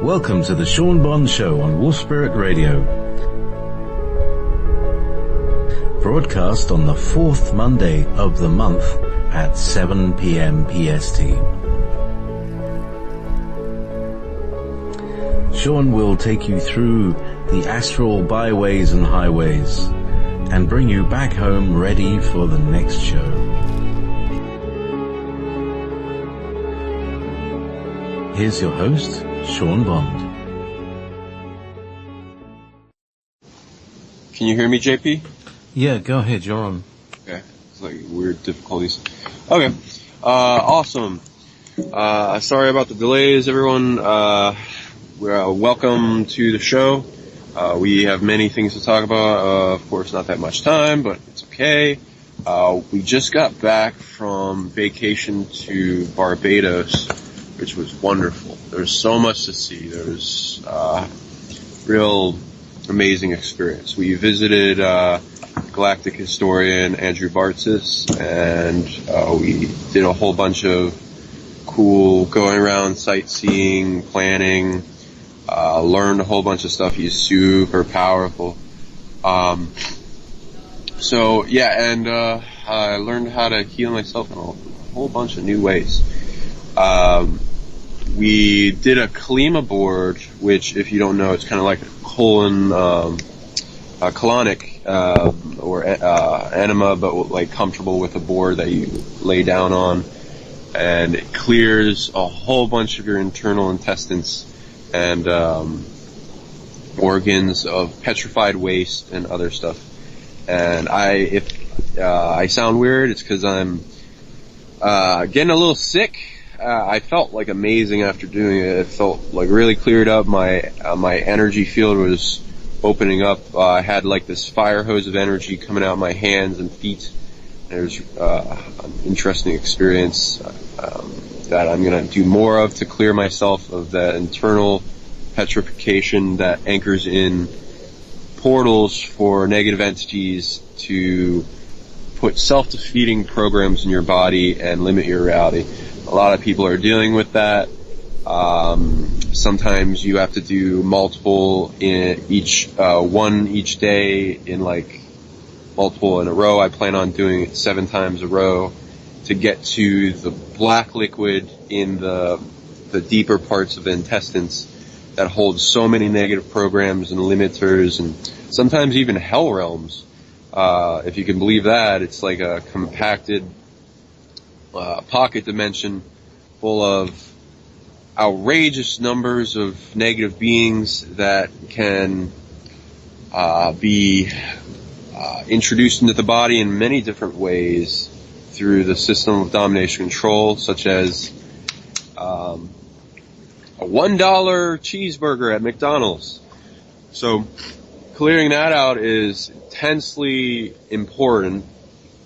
Welcome to the Sean Bond Show on Wolf Spirit Radio. Broadcast on the fourth Monday of the month at 7 p.m. PST. Sean will take you through the astral byways and highways and bring you back home ready for the next show. Here's your host, Sean Bond. Can you hear me, Jaypee? Yeah, go ahead, you're on. Okay, it's like weird difficulties. Okay, awesome. Sorry about the delays, everyone. Welcome to the show. We have many things to talk about. Of course, not that much time, but it's okay. We just got back from vacation to Barbados, which was wonderful. There's so much to see. There's real amazing experience. We visited galactic historian Andrew Bartzis, and we did a whole bunch of cool going around sightseeing, planning, learned a whole bunch of stuff. He's super powerful. So yeah, and I learned how to heal myself in a whole bunch of new ways. We did a Kalima board, which, if you don't know, it's kind of like a colonic, or enema, but like comfortable with a board that you lay down on, and it clears a whole bunch of your internal intestines and organs of petrified waste and other stuff. And if I sound weird, it's because I'm getting a little sick. I felt like amazing after doing it. It felt like really cleared up. My energy field was opening up. I had like this fire hose of energy coming out of my hands and feet. It was an interesting experience that I'm going to do more of to clear myself of that internal petrification that anchors in portals for negative entities to put self-defeating programs in your body and limit your reality. A lot of people are dealing with that. Sometimes you have to do multiple in one each day in like multiple in a row. I plan on doing it 7 times a row to get to the black liquid in the deeper parts of the intestines that hold so many negative programs and limiters and sometimes even hell realms. If you can believe that, it's like a compacted pocket dimension full of outrageous numbers of negative beings that can be introduced into the body in many different ways through the system of domination control, such as a $1 cheeseburger at McDonald's. So clearing that out is intensely important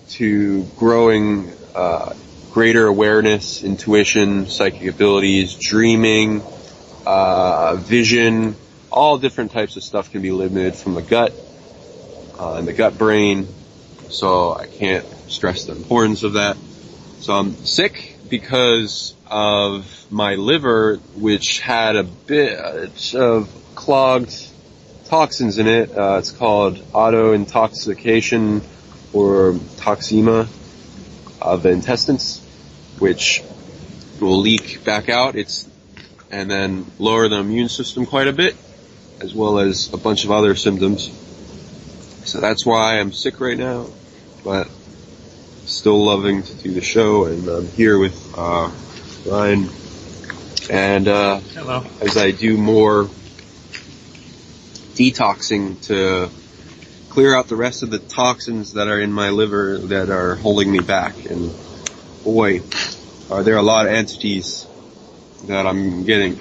to growing greater awareness, intuition, psychic abilities, dreaming, vision. All different types of stuff can be limited from the gut and the gut brain. So I can't stress the importance of that. So I'm sick because of my liver, which had a bit of clogged toxins in it. It's called auto-intoxication or toxema of the intestines, which will leak back out and then lower the immune system quite a bit, as well as a bunch of other symptoms. So that's why I'm sick right now, but still loving to do the show, and I'm here with Ryne, and hello. As I do more detoxing to clear out the rest of the toxins that are in my liver that are holding me back. And boy, are there a lot of entities that I'm getting,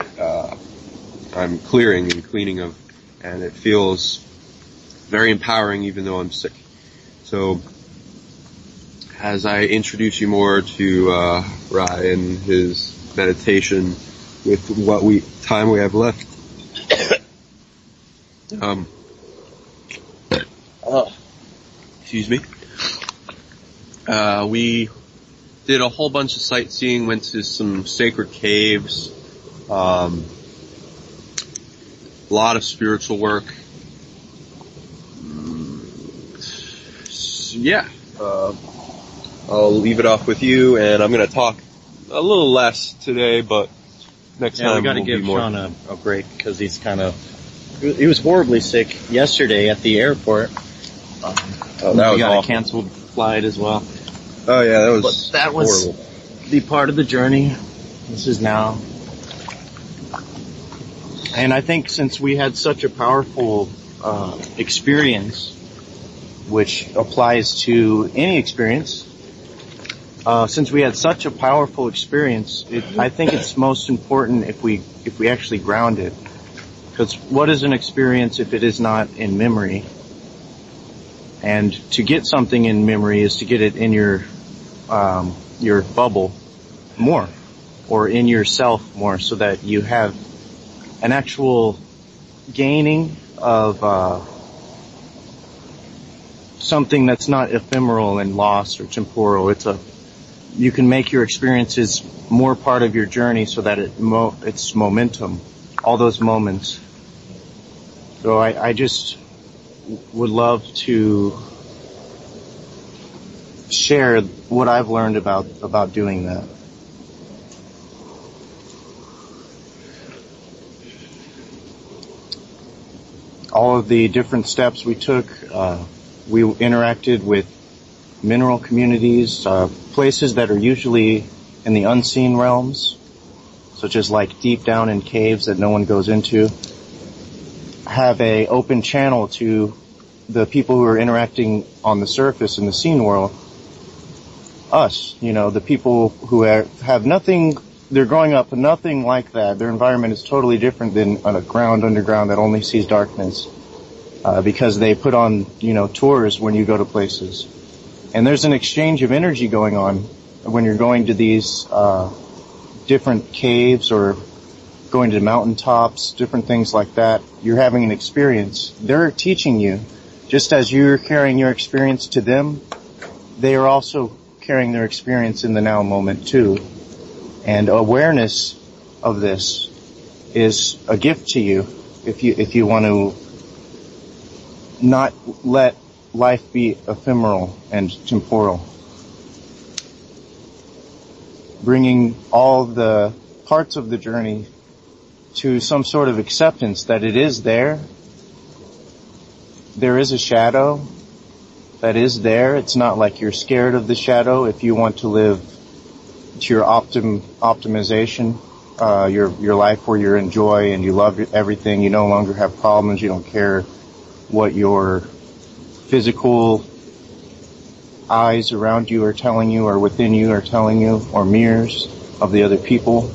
I'm clearing and cleaning of, and it feels very empowering even though I'm sick. So as I introduce you more to Ryne and his meditation with what time we have left, excuse me. We did a whole bunch of sightseeing, went to some sacred caves, a lot of spiritual work. Yeah, I'll leave it off with you, and I'm going to talk a little less today, but next time we got to will give be more. Sean a break because he was horribly sick yesterday at the airport. Oh, that was got awful. a canceled flight as well. Oh yeah, that was horrible. The part of the journey. This is now. And I think since we had such a powerful experience, which applies to any experience, since we had such a powerful experience, I think it's most important if we actually ground it. Because what is an experience if it is not in memory? And to get something in memory is to get it in your bubble more, or in yourself more, so that you have an actual gaining of something that's not ephemeral and lost or temporal. You can make your experiences more part of your journey, so that it's momentum, all those moments. So I just would love to share what I've learned about doing that. All of the different steps we took, we interacted with mineral communities, places that are usually in the unseen realms, such as like deep down in caves that no one goes into, have a open channel to the people who are interacting on the surface in the seen world. Us, the people who have nothing, they're growing up nothing like that. Their environment is totally different than on a underground that only sees darkness, because they put on, tours when you go to places. And there's an exchange of energy going on when you're going to these, different caves or going to mountaintops, different things like that. You're having an experience. They're teaching you. Just as you're carrying your experience to them, they are also carrying their experience in the now moment too. And awareness of this is a gift to you if you want to not let life be ephemeral and temporal. Bringing all the parts of the journey to some sort of acceptance that it is there. There is a shadow that is there. It's not like you're scared of the shadow. If you want to live to your optimization, your life where you're in joy and you love everything, you no longer have problems, you don't care what your physical eyes around you are telling you or within you are telling you, or mirrors of the other people.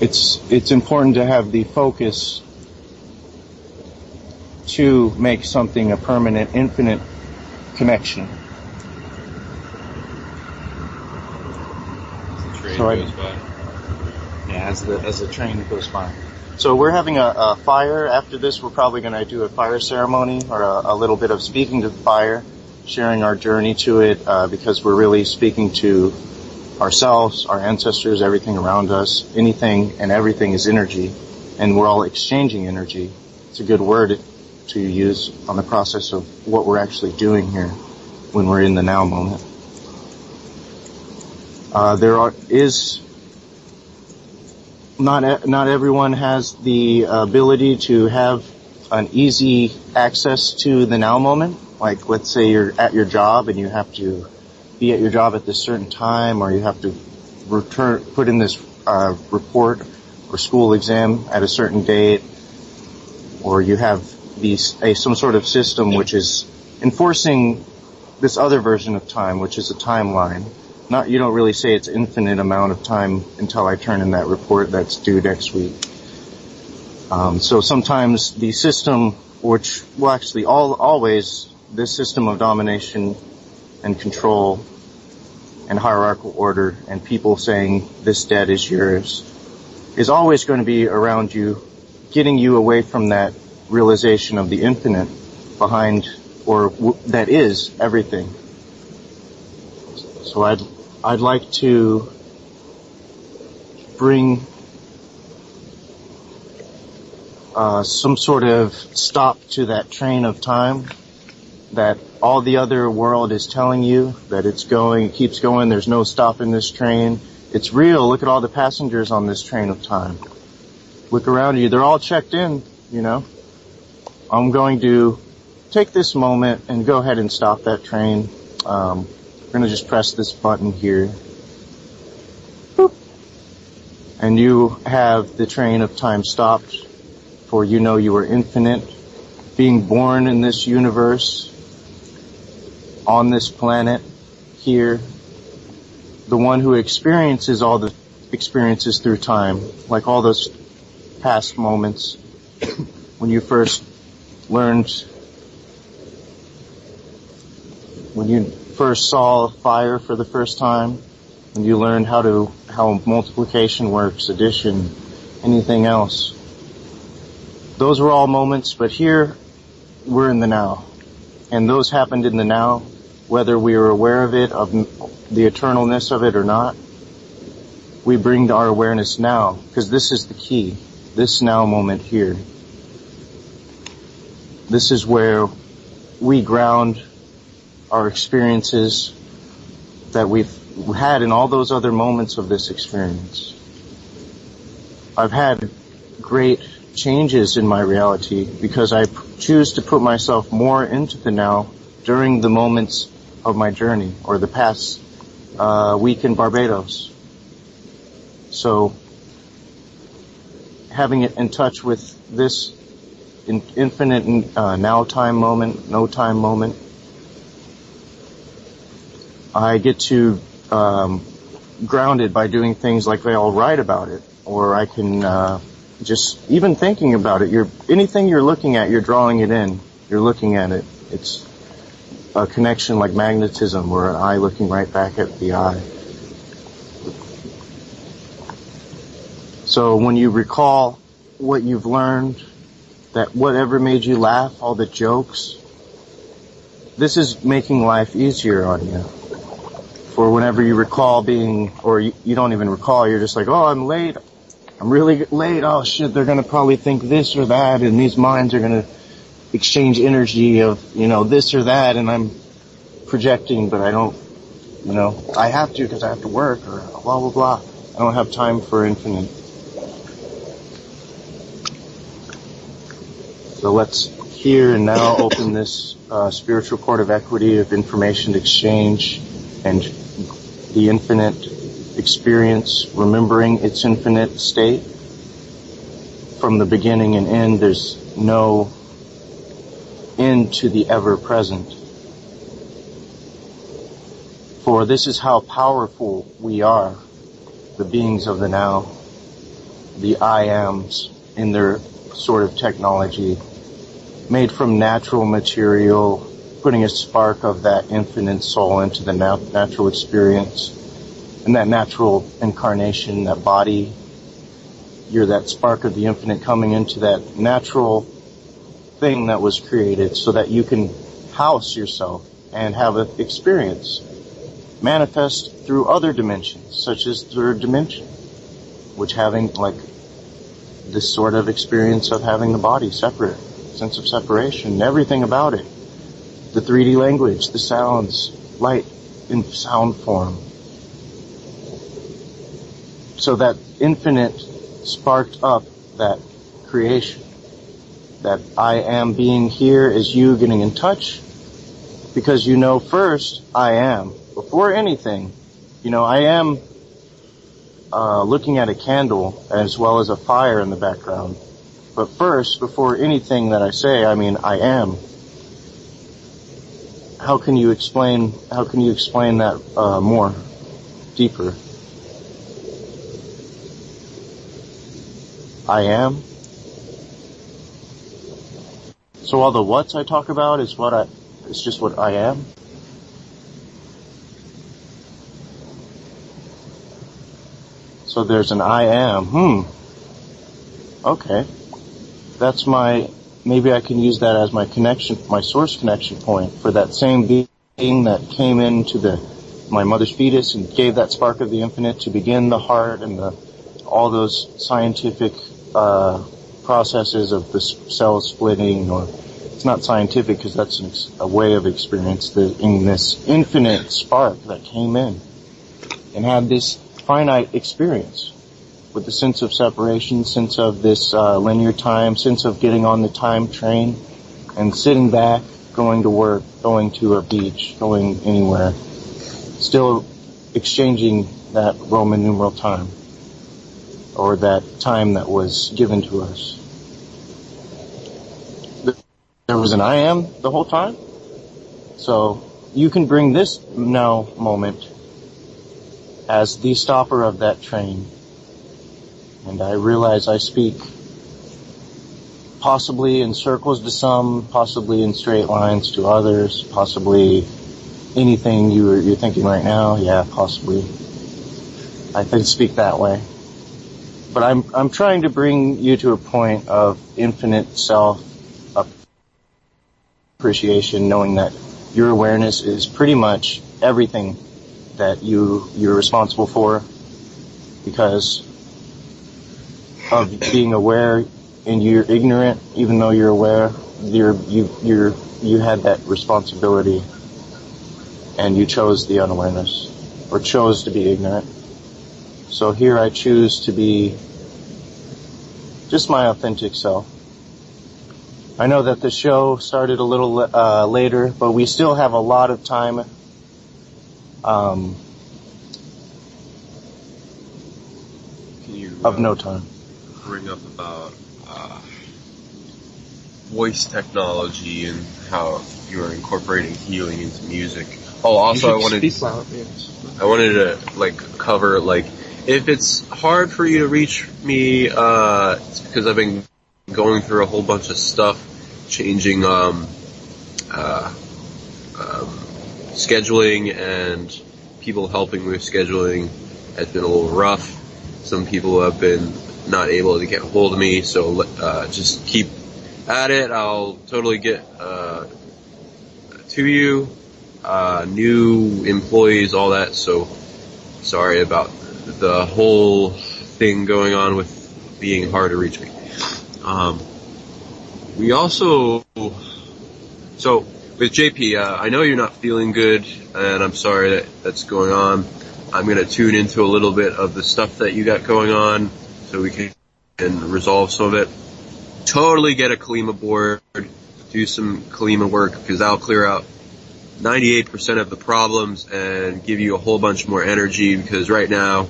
It's important to have the focus to make something a permanent, infinite connection. As the train goes by. So we're having a fire. After this, we're probably going to do a fire ceremony, or a little bit of speaking to the fire, sharing our journey to it, because we're really speaking to ourselves, our ancestors, everything around us. Anything and everything is energy, and we're all exchanging energy. It's a good word to use on the process of what we're actually doing here when we're in the now moment. Not everyone has the ability to have an easy access to the now moment. Like, let's say you're at your job and you have to be at your job at this certain time, or you have to put in this report or school exam at a certain date, or you have some sort of system which is enforcing this other version of time, which is a timeline. You don't really say it's infinite amount of time until I turn in that report that's due next week. So sometimes the system, which, well, actually always, this system of domination and control and hierarchical order and people saying this debt is yours, is always going to be around you, getting you away from that realization of the infinite behind, or that is everything. So I'd like to bring some sort of stop to that train of time that all the other world is telling you that it keeps going, there's no stopping this train. It's real. Look at all the passengers on this train of time. Look around you. They're all checked in, you know. I'm going to take this moment and go ahead and stop that train. We're going to just press this button here. Boop. And you have the train of time stopped, for you know you are infinite, being born in this universe, on this planet, here, the one who experiences all the experiences through time, like all those past moments when you first saw fire for the first time, when you learned how multiplication works, addition, anything else. Those were all moments, but here we're in the now. And those happened in the now, whether we were aware of it, of the eternalness of it or not. We bring our awareness now, because this is the key, this now moment here. This is where we ground our experiences that we've had in all those other moments of this experience. I've had great changes in my reality because I choose to put myself more into the now during the moments of my journey, or the past week in Barbados. So having it in touch with this infinite now time moment, no time moment, I get to ground it by doing things like I'll write about it, or I can just even thinking about it. Anything you're looking at, you're drawing it in. You're looking at it. It's a connection like magnetism, or an eye looking right back at the eye. So when you recall what you've learned, that whatever made you laugh, all the jokes, this is making life easier on you. For whenever you recall being, or you don't even recall, you're just like, oh, I'm late. I'm really late. Oh shit, they're gonna probably think this or that, and these minds are gonna exchange energy of, this or that, and I'm projecting, but I don't, I have to because I have to work, or blah, blah, blah. I don't have time for infinite. So let's here and now open this spiritual court of equity of information exchange and the infinite experience, remembering its infinite state. From the beginning and end, there's no end to the ever-present. For this is how powerful we are, the beings of the now, the I-ams in their sort of technology, made from natural material, putting a spark of that infinite soul into the natural experience. And that natural incarnation, that body, you're that spark of the infinite coming into that natural thing that was created so that you can house yourself and have an experience manifest through other dimensions, such as third dimension, which having like this sort of experience of having the body separate, sense of separation, everything about it, the 3D language, the sounds, light in sound form. So that infinite sparked up that creation. That I am being here is you getting in touch, because first I am. Before anything, I am looking at a candle as well as a fire in the background. But first, before anything that I say, I am. How can you explain that more deeper? I am. So all the whats I talk about is it's just what I am. So there's an I am. Okay. That's maybe I can use that as my connection, my source connection point for that same being that came into my mother's fetus and gave that spark of the infinite to begin the heart and all those scientific processes of the cells splitting, or it's not scientific because that's a way of experience, in this infinite spark that came in and had this finite experience with the sense of separation, sense of this linear time, sense of getting on the time train and sitting back, going to work, going to a beach, going anywhere, still exchanging that Roman numeral time, or that time that was given to us. There was an I am the whole time. So you can bring this now moment as the stopper of that train. And I realize I speak possibly in circles to some, possibly in straight lines to others, possibly anything you're thinking right now. Yeah, possibly. I can speak that way. But I'm trying to bring you to a point of infinite self appreciation, knowing that your awareness is pretty much everything that you're responsible for, because of being aware, and you're ignorant even though you're aware. You had that responsibility, and you chose the unawareness, or chose to be ignorant. So here I choose to be just my authentic self. I know that the show started a little later, but we still have a lot of time. No time. Bring up about voice technology and how you're incorporating healing into music. Oh, also I wanted to cover if it's hard for you to reach me, it's because I've been going through a whole bunch of stuff, changing scheduling, and people helping with scheduling has been a little rough. Some people have been not able to get a hold of me, so just keep at it. I'll totally get to you. New employees, all that, so sorry about the whole thing going on with being hard to reach me. We also, so with Jaypee, I know you're not feeling good, and I'm sorry that's going on. I'm going to tune into a little bit of the stuff that you got going on so we can resolve some of it. Totally get a Kalima board, do some Kalima work, because that'll clear out 98% of the problems and give you a whole bunch more energy, because right now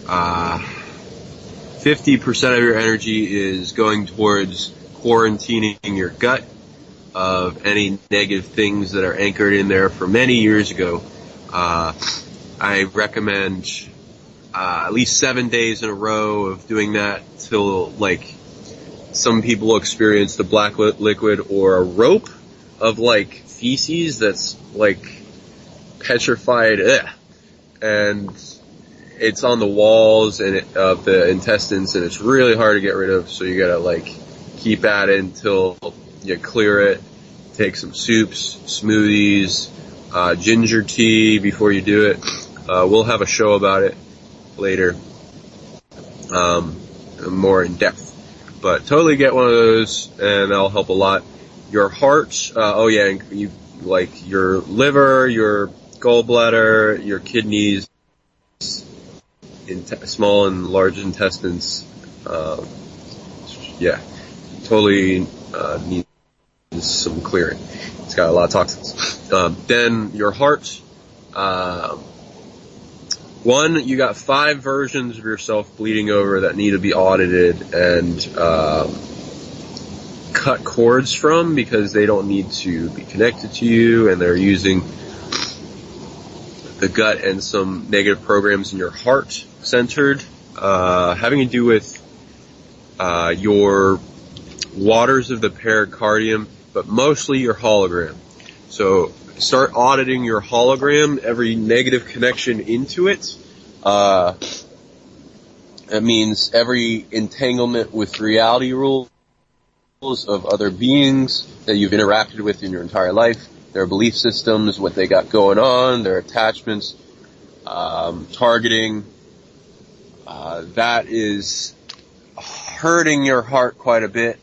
50% of your energy is going towards quarantining your gut of any negative things that are anchored in there from many years ago. I recommend at least 7 days in a row of doing that till, some people experience the black liquid or a rope of, feces that's, petrified, and it's on the walls of the intestines, and it's really hard to get rid of, so you gotta, keep at it until you clear it. Take some soups, smoothies, ginger tea before you do it. We'll have a show about it later, more in depth. But totally get one of those, and that'll help a lot. Your heart, and you, your liver, your gallbladder, your kidneys, small and large intestines, totally needs some clearing. It's got a lot of toxins. Then your heart, you got 5 versions of yourself bleeding over that need to be audited and cut cords from, because they don't need to be connected to you, and they're using the gut and some negative programs in your heart centered, having to do with your waters of the pericardium, but mostly your hologram. So start auditing your hologram, every negative connection into it. That means every entanglement with reality rules of other beings that you've interacted with in your entire life, their belief systems, what they got going on, their attachments, targeting. That is hurting your heart quite a bit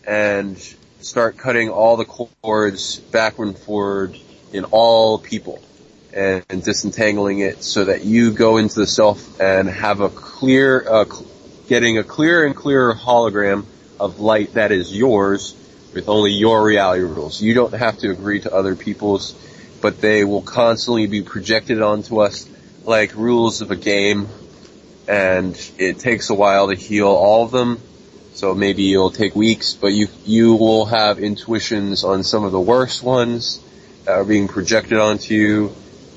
and start cutting all the cords backward and forward in all people and disentangling it so that you go into the self and have a clear, getting a clearer and clearer hologram of light that is yours with only your reality rules. You don't have to agree to other people's, but they will constantly be projected onto us like rules of a game, and it takes a while to heal all of them. So maybe it'll take weeks, but you will have intuitions on some of the worst ones that are being projected onto you,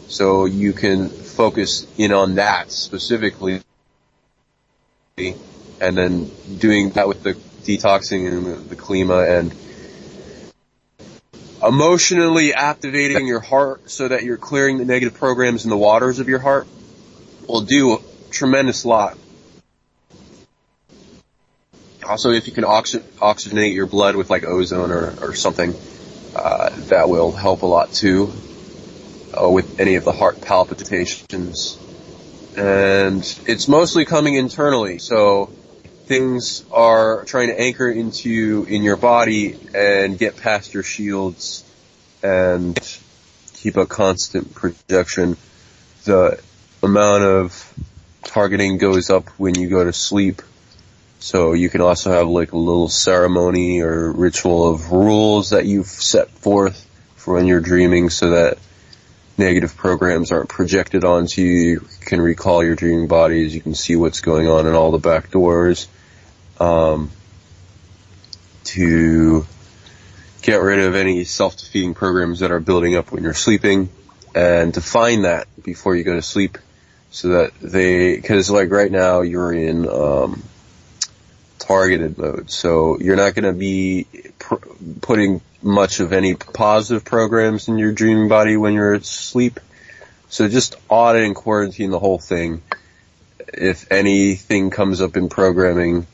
so you can focus in on that specifically, and then doing that with the detoxing and the klima and emotionally activating your heart so that you're clearing the negative programs in the waters of your heart will do a tremendous lot. Also, if you can oxygenate your blood with like ozone or something, that will help a lot too, with any of the heart palpitations. And it's mostly coming internally, so things are trying to anchor into you in your body and get past your shields and keep a constant projection. The amount of targeting goes up when you go to sleep. So you can also have like a little ceremony or ritual of rules that you've set forth for when you're dreaming so that negative programs aren't projected onto you. You can recall your dreaming bodies. You can see what's going on in all the back doors. To get rid of any self-defeating programs that are building up when you're sleeping, and to find that before you go to sleep so that because like right now you're in, targeted mode, so you're not going to be putting much of any positive programs in your dreaming body when you're asleep. So just audit and quarantine the whole thing. If anything comes up in programming,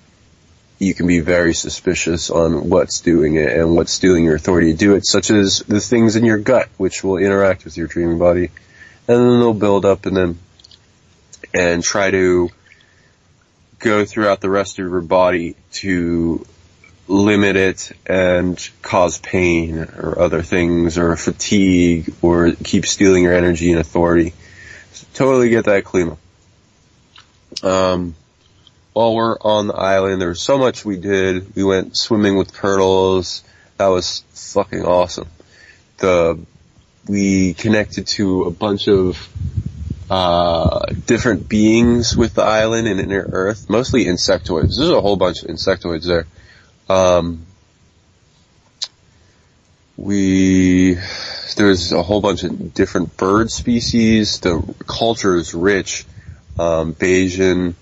you can be very suspicious on what's doing it and what's stealing your authority to do it, such as the things in your gut, which will interact with your dreaming body, and then they'll build up and try to go throughout the rest of your body to limit it and cause pain or other things or fatigue or keep stealing your energy and authority. So totally get that clean up. While we're on the island, there was so much we did. We went swimming with turtles. That was fucking awesome. We connected to a bunch of different beings with the island and inner Earth, mostly insectoids. There's a whole bunch of insectoids there. There's a whole bunch of different bird species. The culture is rich. Bayesian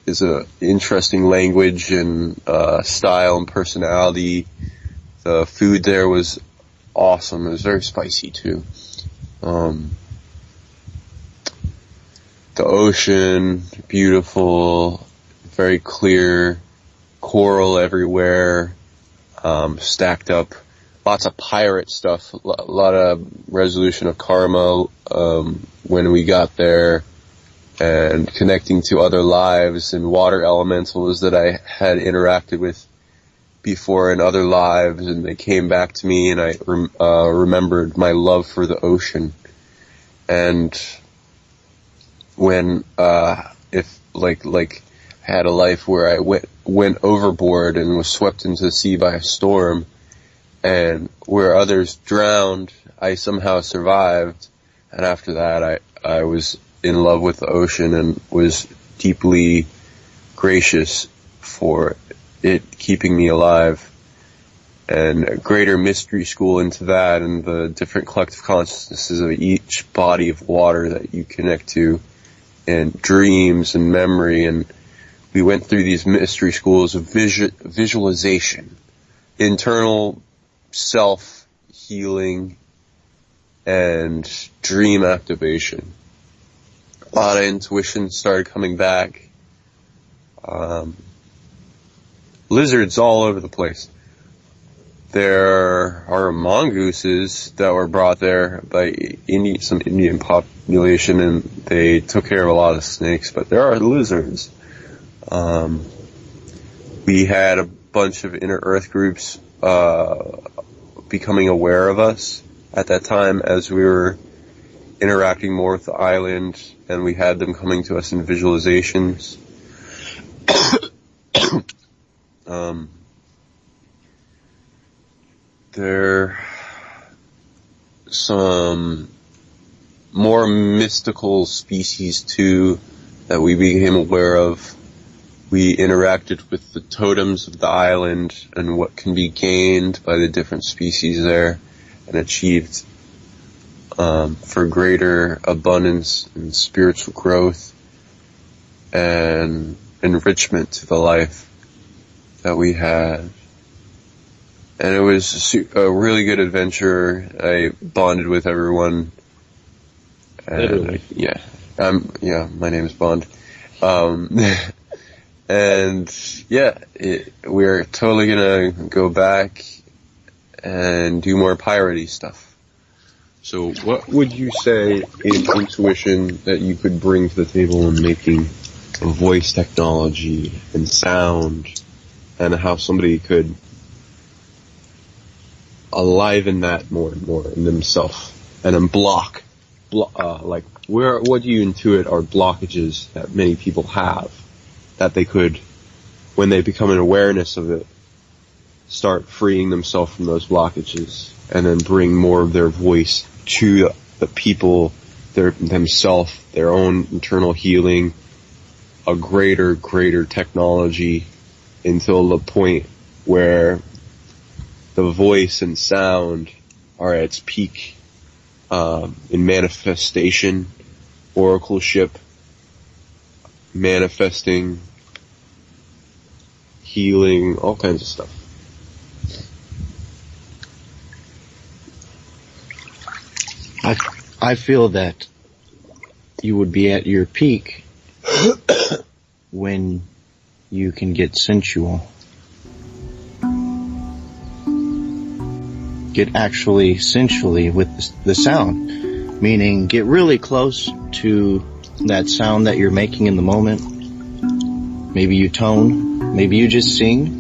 is a interesting language and style and personality. The food there was awesome. It was very spicy too. The ocean, beautiful, very clear, coral everywhere, stacked up, lots of pirate stuff, a lot of resolution of karma when we got there, and connecting to other lives and water elementals that I had interacted with before in other lives, and they came back to me, and I remembered my love for the ocean. And when if like had a life where I went overboard and was swept into the sea by a storm, and where others drowned, I somehow survived, and after that I was in love with the ocean and was deeply gracious for it keeping me alive, and a greater mystery school into that and the different collective consciousnesses of each body of water that you connect to, and dreams and memory. And we went through these mystery schools of visualization, internal self-healing, and dream activation. A lot of intuition started coming back. Lizards all over the place. There are mongooses that were brought there by some Indian population, and they took care of a lot of snakes, but there are lizards. we had a bunch of inner earth groups becoming aware of us at that time as we were interacting more with the island, and we had them coming to us in visualizations. There some more mystical species too that we became aware of. We interacted with the totems of the island and what can be gained by the different species there, and achieved for greater abundance and spiritual growth and enrichment to the life that we had. And it was a really good adventure. I bonded with everyone. Literally. Yeah, my name is Bond. And yeah, we're totally gonna go back and do more piratey stuff. So what would you say in intuition that you could bring to the table in making voice technology and sound, and how somebody could aliven that more and more in themselves and unblock, like what do you intuit are blockages that many people have that they could, when they become an awareness of it, start freeing themselves from those blockages and then bring more of their voice to the people, themselves, their own internal healing, a greater technology until the point where the voice and sound are at its peak in manifestation, oracleship, manifesting, healing, all kinds of stuff. I feel that you would be at your peak when you can get sensual. Get actually sensually with the sound, meaning get really close to that sound that you're making in the moment. Maybe you tone, maybe you just sing,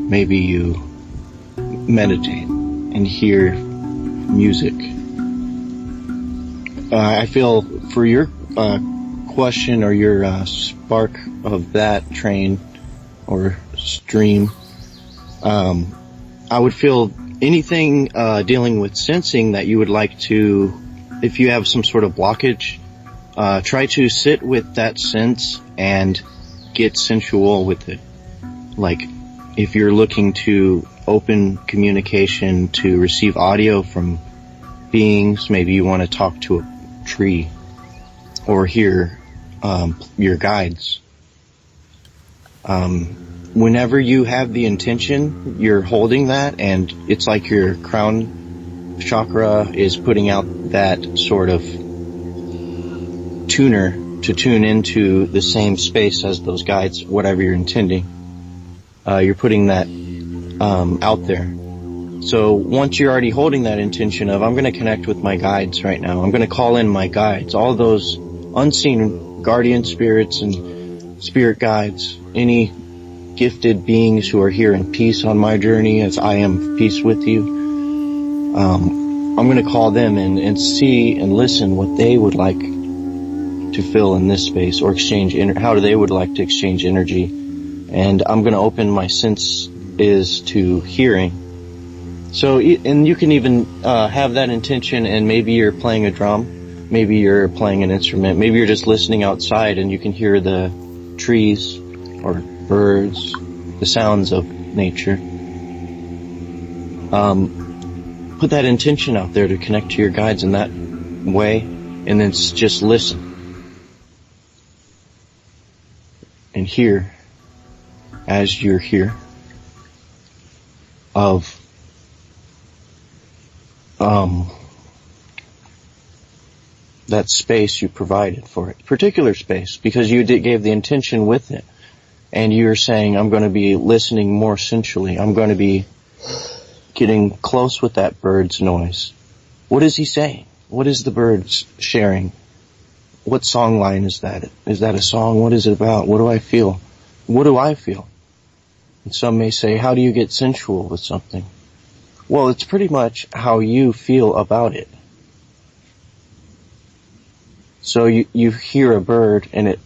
maybe you meditate and hear music. I feel for your question or your spark of that train or stream, I would feel anything dealing with sensing that you would like to, if you have some sort of blockage, try to sit with that sense and get sensual with it. Like, if you're looking to open communication to receive audio from beings, maybe you want to talk to a tree or hear your guides. Whenever you have the intention, you're holding that, and it's like your crown chakra is putting out that sort of tuner to tune into the same space as those guides, whatever you're intending. You're putting that out there. So once you're already holding that intention of, I'm going to connect with my guides right now, I'm going to call in my guides, all those unseen guardian spirits and spirit guides, any gifted beings who are here in peace on my journey as I am peace with you. I'm going to call them in and see and listen what they would like to fill in this space or exchange, how they would like to exchange energy. And I'm going to open my senses to hearing. So, and you can even have that intention, and maybe you're playing a drum, maybe you're playing an instrument, maybe you're just listening outside and you can hear the trees or birds, the sounds of nature. Put that intention out there to connect to your guides in that way, and then just listen and hear as you're here of that space you provided for it, particular space, because you gave the intention with it. And you're saying, I'm going to be listening more sensually. I'm going to be getting close with that bird's noise. What is he saying? What is the bird sharing? what song line is that? Is that a song? What is it about? What do I feel? What do I feel? And some may say, how do you get sensual with something? Well, it's pretty much how you feel about it. So you hear a bird and it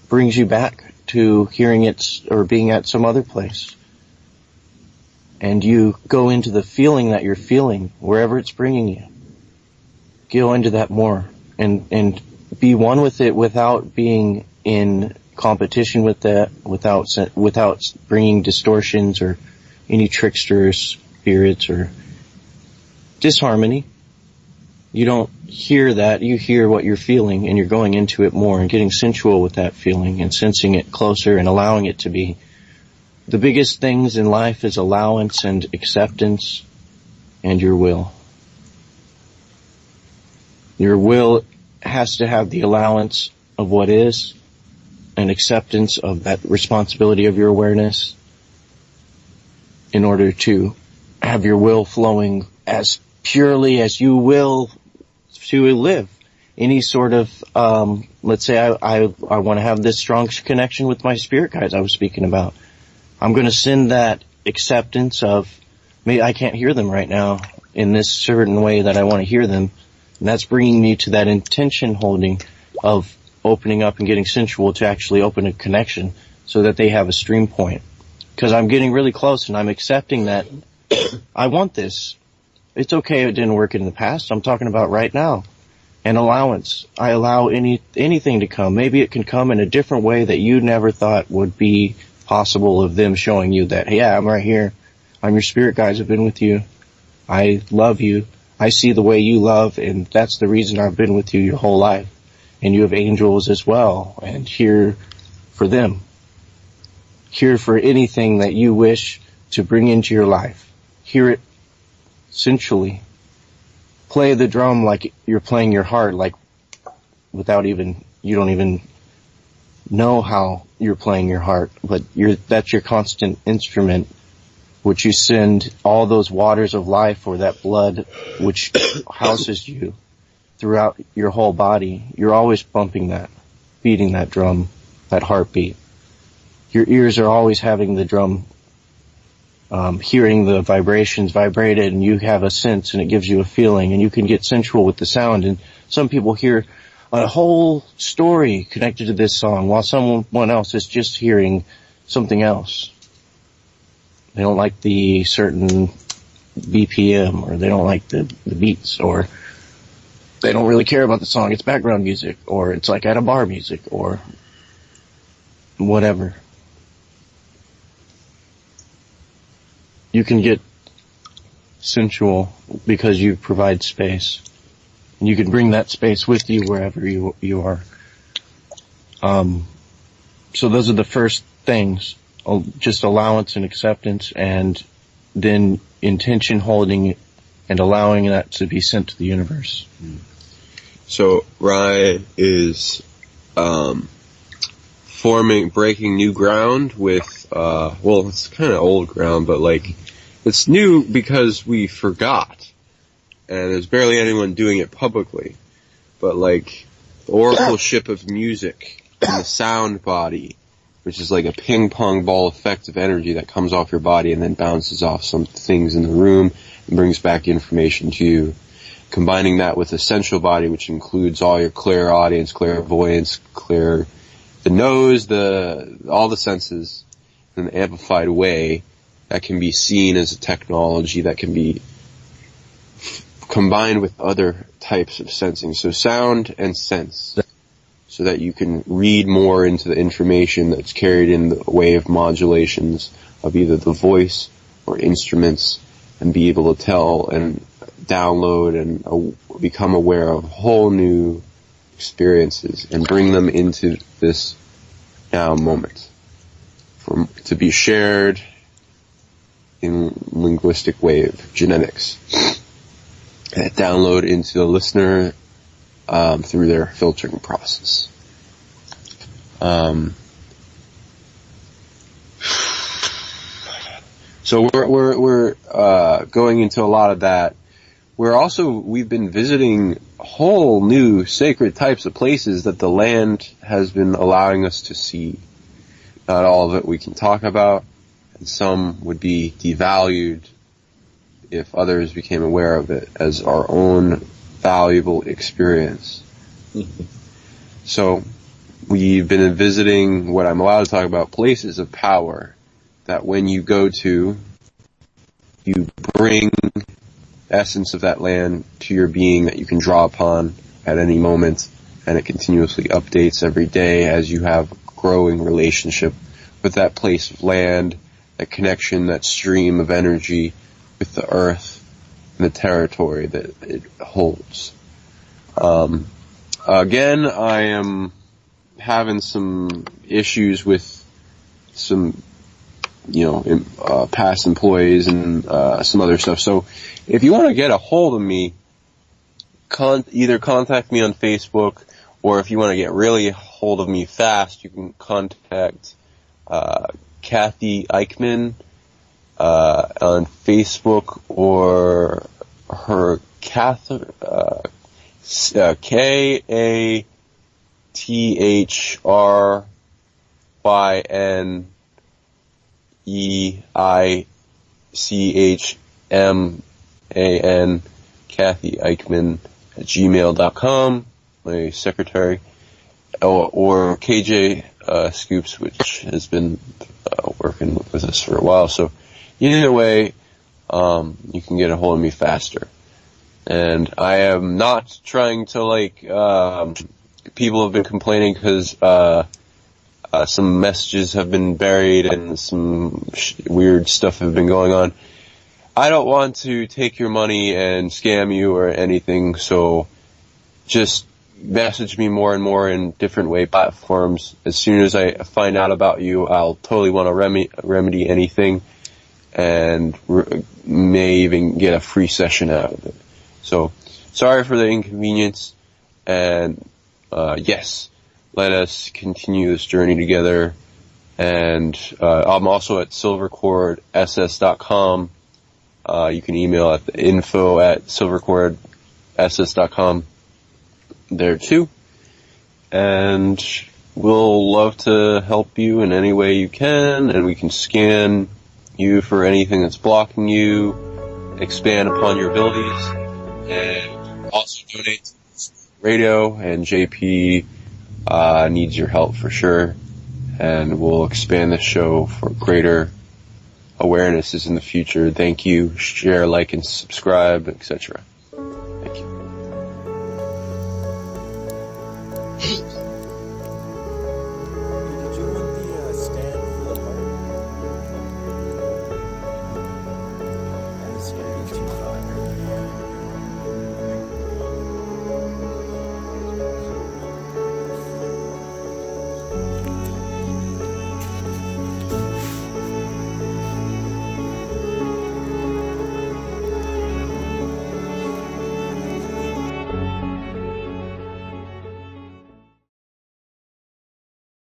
brings you back to hearing it or being at some other place. And you go into the feeling that you're feeling, wherever it's bringing you. Go into that more and be one with it without being in competition with that, without bringing distortions or any tricksters, spirits, or disharmony. You don't hear that, you hear what you're feeling, and you're going into it more and getting sensual with that feeling and sensing it closer and allowing it to be. The biggest things in life is allowance and acceptance and your will. Your will has to have the allowance of what is and acceptance of that responsibility of your awareness in order to have your will flowing as purely as you will to live. Any sort of, let's say I want to have this strong connection with my spirit guides I was speaking about. I'm going to send that acceptance of, maybe I can't hear them right now in this certain way that I want to hear them. And that's bringing me to that intention holding of opening up and getting sensual to actually open a connection so that they have a stream point. Because I'm getting really close and I'm accepting that I want this. It's okay it didn't work in the past. I'm talking about right now. And allowance. I allow anything to come. Maybe it can come in a different way that you never thought would be possible, of them showing you that, yeah, I'm right here. I'm your spirit guides. I've been with you. I love you. I see the way you love, and that's the reason I've been with you your whole life. And you have angels as well, and here for them. Here for anything that you wish to bring into your life. Hear it sensually. Play the drum like you're playing your heart, like you don't even know how you're playing your heart, but that's your constant instrument, which you send all those waters of life, or that blood which houses you throughout your whole body. You're always pumping that, beating that drum, that heartbeat. Your ears are always having the drum, hearing the vibrations vibrated, and you have a sense and it gives you a feeling, and you can get sensual with the sound. And some people hear a whole story connected to this song, while someone else is just hearing something else. They don't like the certain BPM, or they don't like the beats, or they don't really care about the song. It's background music, or it's like at a bar music, or whatever. You can get sensual because you provide space. And you can bring that space with you wherever you are. So those are the first things. Just allowance and acceptance, and then intention holding and allowing that to be sent to the universe. So Ryne is breaking new ground with, well, it's kind of old ground, but like, it's new because we forgot. And there's barely anyone doing it publicly. But like, the oracle ship of music and the sound body, which is like a ping pong ball effect of energy that comes off your body and then bounces off some things in the room and brings back information to you. Combining that with the sensual body, which includes all your clairaudience, clairvoyance, the nose, all the senses in an amplified way that can be seen as a technology that can be combined with other types of sensing. So sound and sense, so that you can read more into the information that's carried in the way of modulations of either the voice or instruments, and be able to tell and download and become aware of whole new experiences and bring them into this now moment to be shared in linguistic wave genetics, and download into the listener through their filtering process. So we're going into a lot of that we've been visiting whole new sacred types of places that the land has been allowing us to see. Not all of it we can talk about, and some would be devalued if others became aware of it as our own valuable experience. Mm-hmm. So we've been visiting what I'm allowed to talk about, places of power that when you go to, you bring essence of that land to your being that you can draw upon at any moment, and it continuously updates every day as you have a growing relationship with that place of land, that connection, that stream of energy with the earth and the territory that it holds. Again, I am having some issues with some, past employees and some other stuff. So if you want to get a hold of me, either contact me on Facebook, or if you want to get really a hold of me fast, you can contact Kathy Eichman on Facebook, or her KathyEichman, Kathy Eichman at gmail.com, my secretary, or KJ Scoops, which has been working with us for a while. So either way, you can get a hold of me faster. And I am not trying to people have been complaining because some messages have been buried and some weird stuff have been going on. I don't want to take your money and scam you or anything, so just message me more and more in different platforms. As soon as I find out about you, I'll totally want to remedy anything, and may even get a free session out of it. So, sorry for the inconvenience, and yes, let us continue this journey together. And I'm also at silvercordss.com. You can email at info@silvercordss.com there too. And we'll love to help you in any way you can, and we can scan you for anything that's blocking you, expand upon your abilities, and also donate to radio. And Jaypee needs your help for sure, and we'll expand the show for greater awarenesses in the future. Thank you. Share, like, and subscribe, etc. Thank you.